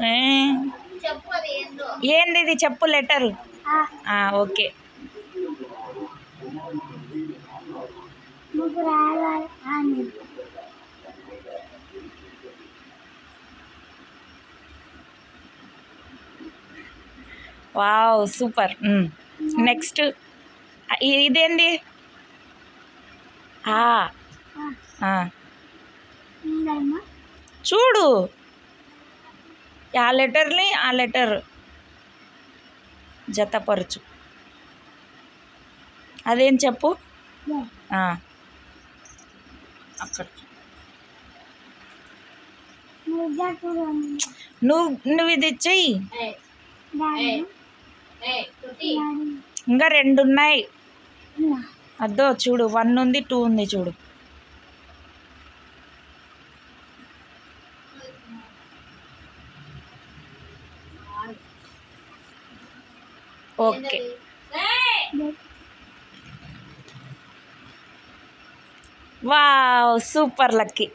ఏ, ఏంది ఇది చెప్పు letter. Okay. Wow super. Next ఇదేంది? చూడు ఆ లెటర్ని ఆ లెటర్ జతపరచు. అదేం చెప్పు. అక్కడ నువ్వు ఇది చెయ్యి. ఇంకా 2 ఉన్నాయి. అద్దో చూడు, 1 ఉంది 2 ఉంది చూడు. ఓకే. Wow super lucky.